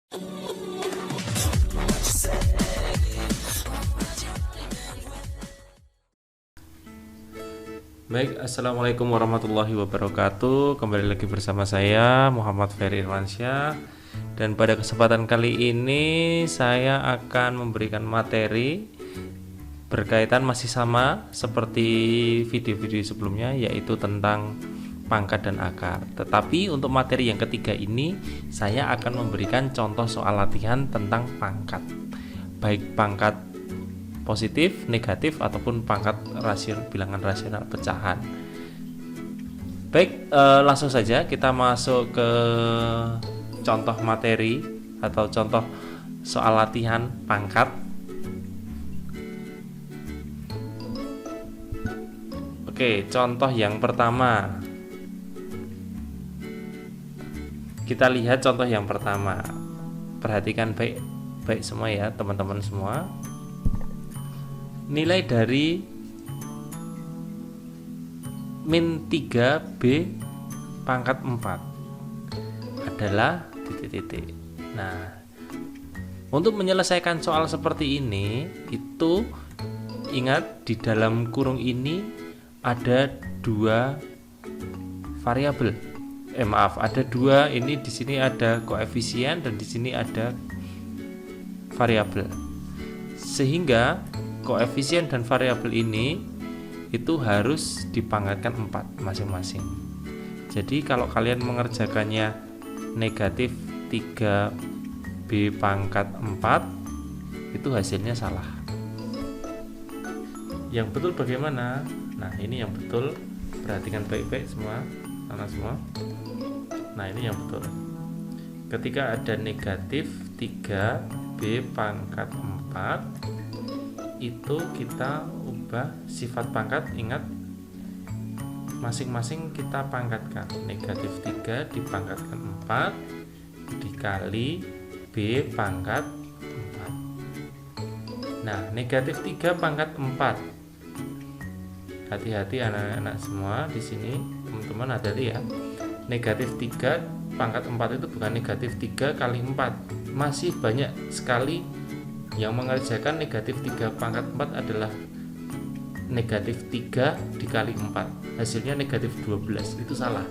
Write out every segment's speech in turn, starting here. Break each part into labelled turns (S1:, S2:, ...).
S1: Baik, assalamualaikum warahmatullahi wabarakatuh. Kembali lagi bersama saya Muhammad Ferry Irwansyah. Dan pada kesempatan kali ini saya akan memberikan materi berkaitan masih sama seperti video-video sebelumnya, yaitu tentang pangkat dan akar. Tetapi untuk materi yang ketiga ini saya akan memberikan contoh soal latihan tentang pangkat, baik pangkat positif, negatif, ataupun pangkat bilangan rasional pecahan. Baik, langsung saja kita masuk ke contoh materi atau contoh soal latihan pangkat. Oke, contoh yang pertama. Kita lihat contoh yang pertama. Perhatikan baik semua ya, teman-teman semua. Nilai dari min 3B pangkat 4 adalah titik-titik. Nah, untuk menyelesaikan soal seperti ini, itu ingat di dalam kurung ini ada dua variabel. Ada dua, ini di sini ada koefisien dan di sini ada variabel. Sehingga koefisien dan variabel ini itu harus dipangkatkan 4 masing-masing. Jadi kalau kalian mengerjakannya negatif 3B pangkat 4, itu hasilnya salah. Yang betul bagaimana? Nah, ini yang betul. Perhatikan baik-baik semua, anak semua. Nah, ini yang betul. Ketika ada negatif 3B pangkat 4, itu kita ubah sifat pangkat. Ingat, masing-masing kita pangkatkan. Negatif 3 dipangkatkan 4 dikali B pangkat 4. Nah, negatif 3 pangkat 4. Hati-hati anak-anak semua di sini, teman-teman, hati-hati ya. Negatif 3 pangkat 4 itu bukan negatif 3 kali 4. Masih banyak sekali yang mengerjakan negatif 3 pangkat 4 adalah negatif 3 dikali 4, hasilnya negatif 12. Itu salah.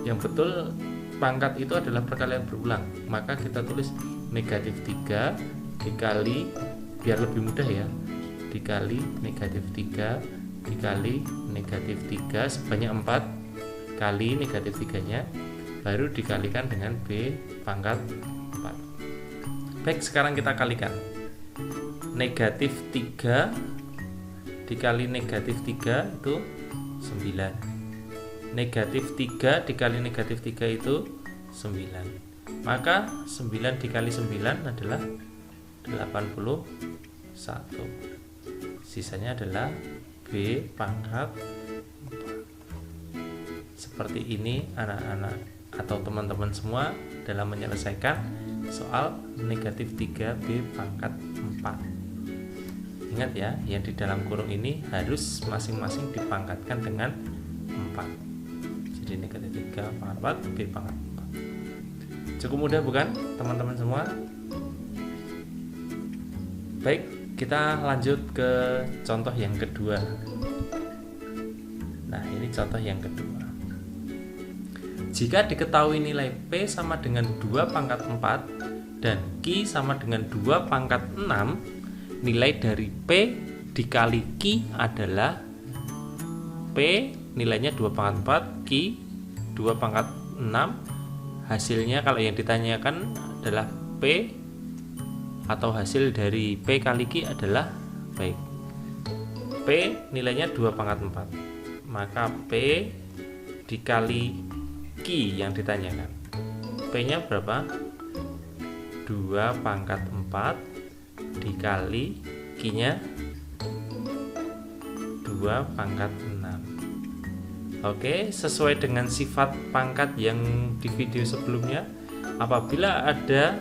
S1: Yang betul pangkat itu adalah perkalian berulang. Maka kita tulis negatif 3 dikali, biar lebih mudah ya, dikali negatif 3 dikali negatif 3 sebanyak 4 kali negatif 3 nya, baru dikalikan dengan B pangkat 4. Baik, sekarang kita kalikan. Negatif 3 dikali negatif 3 itu 9. Negatif 3 dikali negatif 3 itu 9. Maka 9 dikali 9 adalah 81. Sisanya adalah B pangkat 4. Seperti ini anak-anak atau teman-teman semua dalam menyelesaikan soal negatif 3B pangkat 4. Ingat ya, yang di dalam kurung ini harus masing-masing dipangkatkan dengan 4. Jadi negatif 3 pangkat 4 B pangkat 4. Cukup mudah bukan teman-teman semua? Baik, kita lanjut ke contoh yang kedua. Nah, ini contoh yang kedua. Jika diketahui nilai P sama dengan 2 pangkat 4 dan Q sama dengan 2 pangkat 6, nilai dari P dikali Q adalah P nilainya 2 pangkat 4, Q 2 pangkat 6. Hasilnya kalau yang ditanyakan adalah P, atau hasil dari P kali Q adalah, baik, P nilainya 2 pangkat 4, maka P dikali Q yang ditanyakan. P nya berapa? 2 pangkat 4 dikali Q nya 2 pangkat 6. Oke, sesuai dengan sifat pangkat yang di video sebelumnya, apabila ada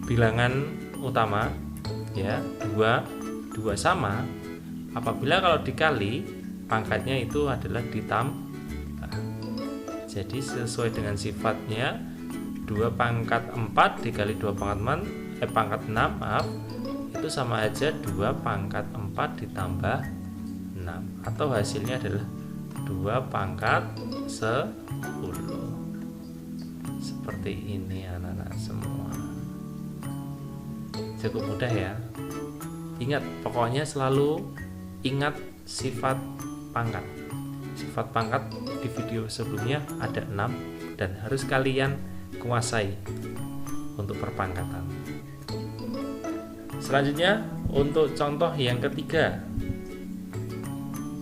S1: bilangan utama ya, 2 sama, apabila kalau dikali pangkatnya itu adalah ditambah. Jadi sesuai dengan sifatnya, 2 2 pangkat 4 dikali 2 pangkat 6 maaf, itu sama aja 2 pangkat 4 ditambah 6, atau hasilnya adalah 2 pangkat 10. Seperti ini anak-anak semua. Cukup mudah ya. Ingat, pokoknya selalu ingat sifat pangkat. Sifat pangkat di video sebelumnya ada 6 dan harus kalian kuasai untuk perpangkatan. Selanjutnya untuk contoh yang ketiga,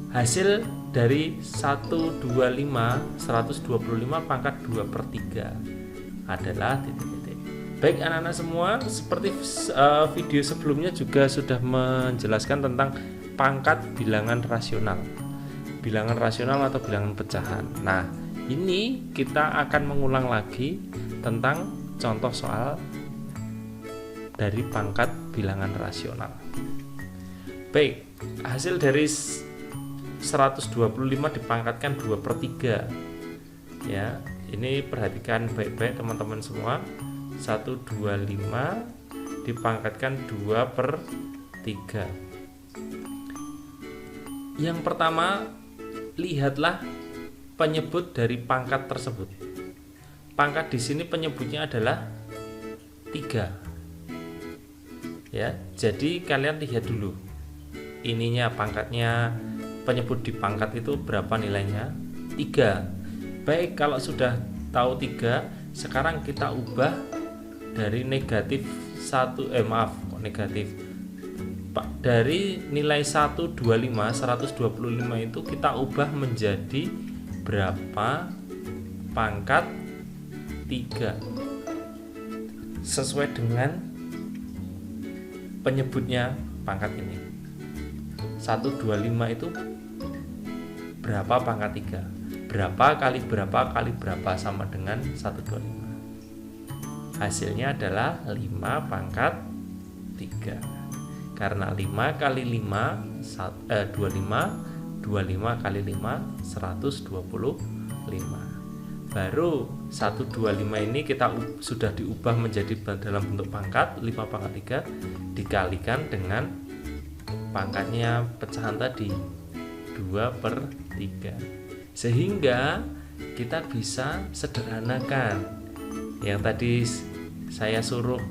S1: hasil dari 125 pangkat 2/3 adalah titik-titik. Baik anak-anak semua, seperti video sebelumnya juga sudah menjelaskan tentang pangkat bilangan rasional. Bilangan rasional atau bilangan pecahan. Nah, ini kita akan mengulang lagi tentang contoh soal dari pangkat bilangan rasional. Baik, hasil dari 125 dipangkatkan 2/3. Ya, ini perhatikan baik-baik teman-teman semua. 125 dipangkatkan 2/3. Yang pertama, lihatlah penyebut dari pangkat tersebut. Pangkat di sini penyebutnya adalah 3. Ya, jadi kalian lihat dulu. Ininya pangkatnya, penyebut di pangkat itu berapa nilainya? 3. Baik, kalau sudah tahu 3, sekarang kita ubah dari negatif 1 negatif. Dari nilai 125 itu kita ubah menjadi berapa pangkat 3 sesuai dengan penyebutnya pangkat ini. 125 itu berapa pangkat 3? Berapa kali berapa kali berapa sama dengan 125? Hasilnya adalah 5 pangkat 3. Karena 5 kali 5 25 kali 5 125. Baru 125 ini kita sudah diubah menjadi dalam bentuk pangkat 5 pangkat 3 dikalikan dengan pangkatnya pecahan tadi 2/3, sehingga kita bisa sederhanakan. Yang tadi saya suruh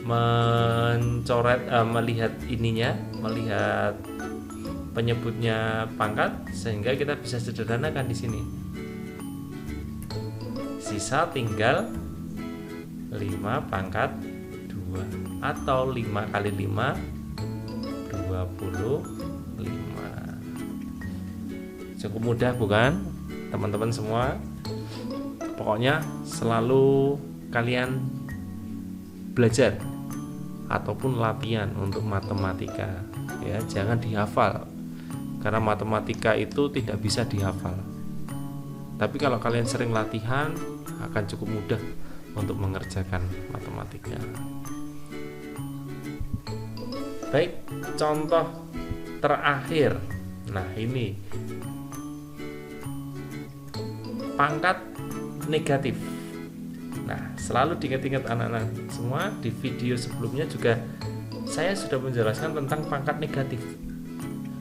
S1: mencoret, melihat ininya, melihat penyebutnya pangkat, sehingga kita bisa sederhanakan di sini. Sisa tinggal 5 pangkat 2 atau 5 kali 5 25. Cukup mudah bukan teman-teman semua? Pokoknya selalu kalian belajar ataupun latihan untuk matematika ya, jangan dihafal, karena matematika itu tidak bisa dihafal. Tapi kalau kalian sering latihan akan cukup mudah untuk mengerjakan matematika. Baik, contoh terakhir. Nah, ini pangkat negatif. Nah, selalu diingat-ingat anak-anak semua, di video sebelumnya juga saya sudah menjelaskan tentang pangkat negatif.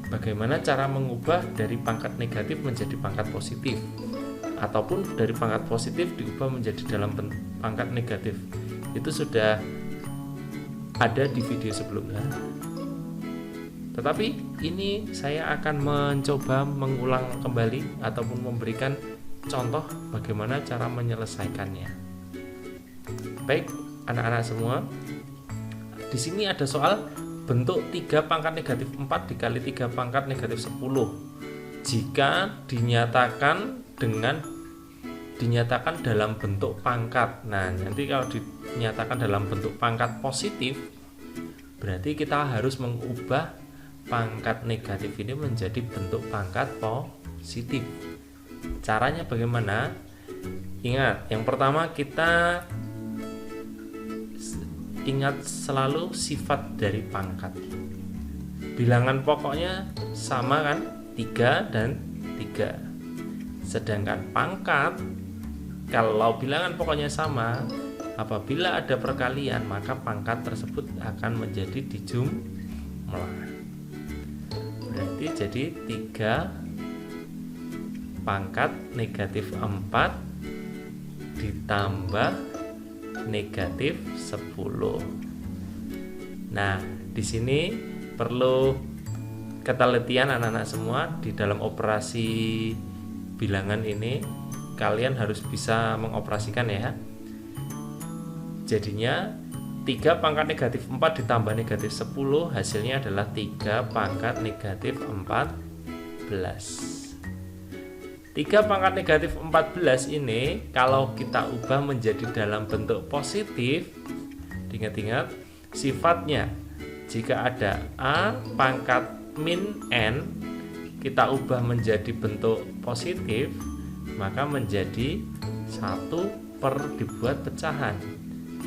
S1: Bagaimana cara mengubah dari pangkat negatif menjadi pangkat positif, ataupun dari pangkat positif diubah menjadi dalam pangkat negatif. Itu sudah ada di video sebelumnya. Tetapi ini saya akan mencoba mengulang kembali ataupun memberikan contoh bagaimana cara menyelesaikannya. Baik, anak-anak semua, di sini ada soal bentuk 3 pangkat negatif 4 dikali 3 pangkat negatif 10 jika dinyatakan dalam bentuk pangkat. Nah, nanti kalau dinyatakan dalam bentuk pangkat positif, berarti kita harus mengubah pangkat negatif ini menjadi bentuk pangkat positif. Caranya bagaimana? Ingat, yang pertama kita ingat selalu sifat dari pangkat. Bilangan pokoknya sama kan? 3 dan 3. Sedangkan pangkat Kalau bilangan pokoknya sama, apabila ada perkalian maka pangkat tersebut akan menjadi dijumlah. Berarti jadi 3 pangkat negatif 4 ditambah negatif 10. Nah, di sini perlu ketelitian anak-anak semua. Di dalam operasi bilangan ini kalian harus bisa mengoperasikan ya. Jadinya 3 pangkat negatif 4 ditambah negatif 10 hasilnya adalah 3 pangkat negatif 14. 3 pangkat negatif 14 ini kalau kita ubah menjadi dalam bentuk positif, ingat-ingat sifatnya, jika ada A pangkat min N kita ubah menjadi bentuk positif, maka menjadi 1 dibuat pecahan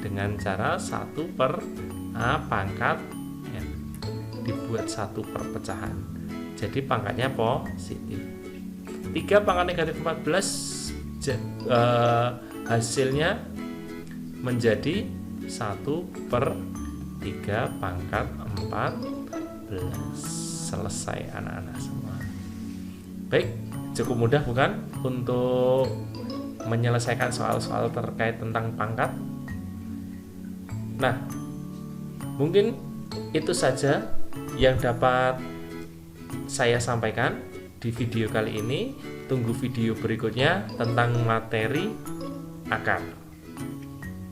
S1: dengan cara 1 per A pangkat N dibuat 1 per pecahan, jadi pangkatnya positif. 3 pangkat negatif 14 hasilnya menjadi 1 per 3 pangkat 14. Selesai anak-anak semua. Baik, cukup mudah bukan untuk menyelesaikan soal-soal terkait tentang pangkat? Nah, mungkin itu saja yang dapat saya sampaikan di video kali ini. Tunggu video berikutnya tentang materi akar.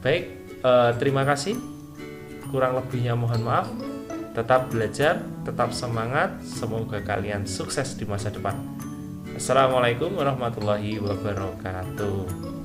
S1: Baik, terima kasih. Kurang lebihnya mohon maaf. Tetap belajar, tetap semangat. Semoga kalian sukses di masa depan. Assalamualaikum warahmatullahi wabarakatuh.